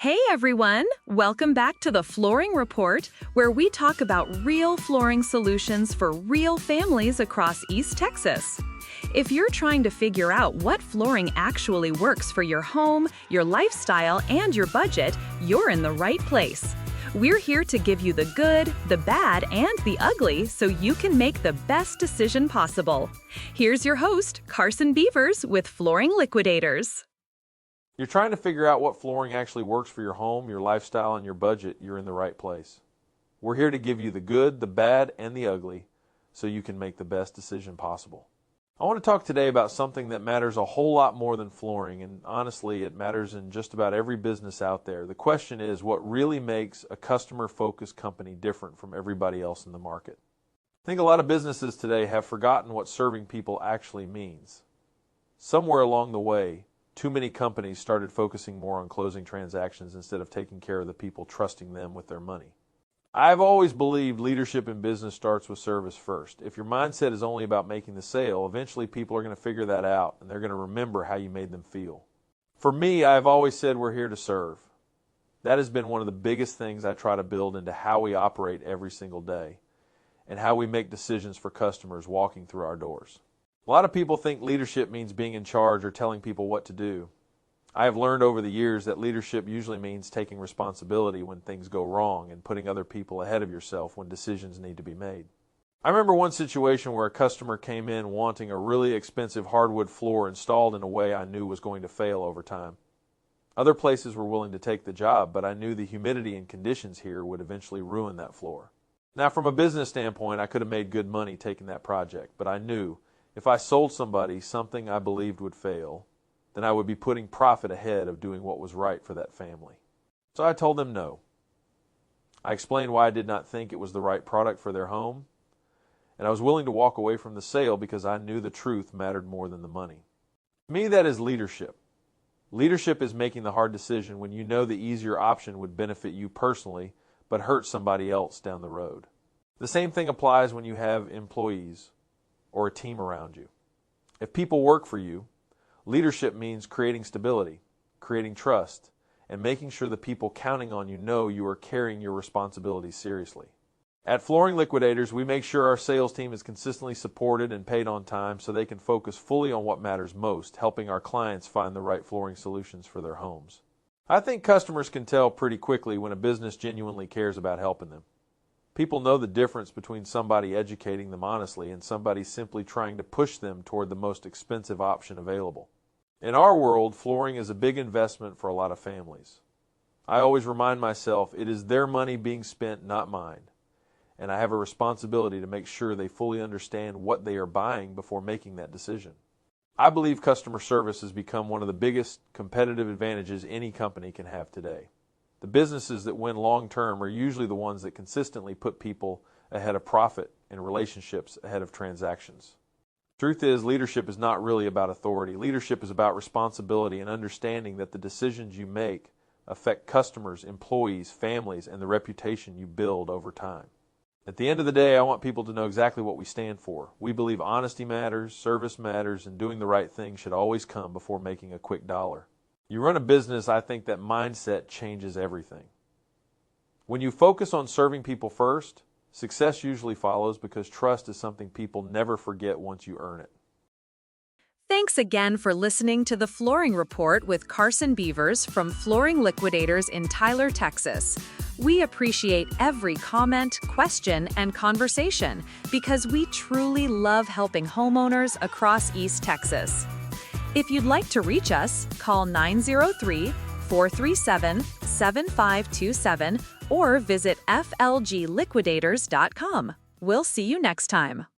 Hey everyone! Welcome back to the Flooring Report, where we talk about real flooring solutions for real families across East Texas. If you're trying to figure out what flooring actually works for your home, your lifestyle, and your budget, you're in the right place. We're here to give you the good, the bad, and the ugly so you can make the best decision possible. Here's your host, Carson Beavers with Flooring Liquidators. You're trying to figure out what flooring actually works for your home, your lifestyle, and your budget, you're in the right place. We're here to give you the good, the bad, and the ugly so you can make the best decision possible. I want to talk today about something that matters a whole lot more than flooring, and honestly, it matters in just about every business out there. The question is, what really makes a customer-focused company different from everybody else in the market? I think a lot of businesses today have forgotten what serving people actually means. Somewhere along the way, too many companies started focusing more on closing transactions instead of taking care of the people trusting them with their money. I've always believed leadership in business starts with service first. If your mindset is only about making the sale, eventually people are going to figure that out and they're going to remember how you made them feel. For me, I've always said we're here to serve. That has been one of the biggest things I try to build into how we operate every single day and how we make decisions for customers walking through our doors. A lot of people think leadership means being in charge or telling people what to do. I have learned over the years that leadership usually means taking responsibility when things go wrong and putting other people ahead of yourself when decisions need to be made. I remember one situation where a customer came in wanting a really expensive hardwood floor installed in a way I knew was going to fail over time. Other places were willing to take the job, but I knew the humidity and conditions here would eventually ruin that floor. Now, from a business standpoint, I could have made good money taking that project, but I knew if I sold somebody something I believed would fail, then I would be putting profit ahead of doing what was right for that family. So I told them no. I explained why I did not think it was the right product for their home, and I was willing to walk away from the sale because I knew the truth mattered more than the money. To me, that is leadership. Leadership is making the hard decision when you know the easier option would benefit you personally, but hurt somebody else down the road. The same thing applies when you have employees or a team around you. If people work for you, leadership means creating stability, creating trust, and making sure the people counting on you know you are carrying your responsibilities seriously. At Flooring Liquidators, we make sure our sales team is consistently supported and paid on time so they can focus fully on what matters most, helping our clients find the right flooring solutions for their homes. I think customers can tell pretty quickly when a business genuinely cares about helping them. People know the difference between somebody educating them honestly and somebody simply trying to push them toward the most expensive option available. In our world, flooring is a big investment for a lot of families. I always remind myself it is their money being spent, not mine, and I have a responsibility to make sure they fully understand what they are buying before making that decision. I believe customer service has become one of the biggest competitive advantages any company can have today. The businesses that win long-term are usually the ones that consistently put people ahead of profit and relationships ahead of transactions. Truth is, leadership is not really about authority. Leadership is about responsibility and understanding that the decisions you make affect customers, employees, families, and the reputation you build over time. At the end of the day, I want people to know exactly what we stand for. We believe honesty matters, service matters, and doing the right thing should always come before making a quick dollar. You run a business, I think that mindset changes everything. When you focus on serving people first, success usually follows because trust is something people never forget once you earn it. Thanks again for listening to the Flooring Report with Carson Beavers from Flooring Liquidators in Tyler, Texas. We appreciate every comment, question, and conversation because we truly love helping homeowners across East Texas. If you'd like to reach us, call 903-437-7527 or visit flgliquidators.com. We'll see you next time.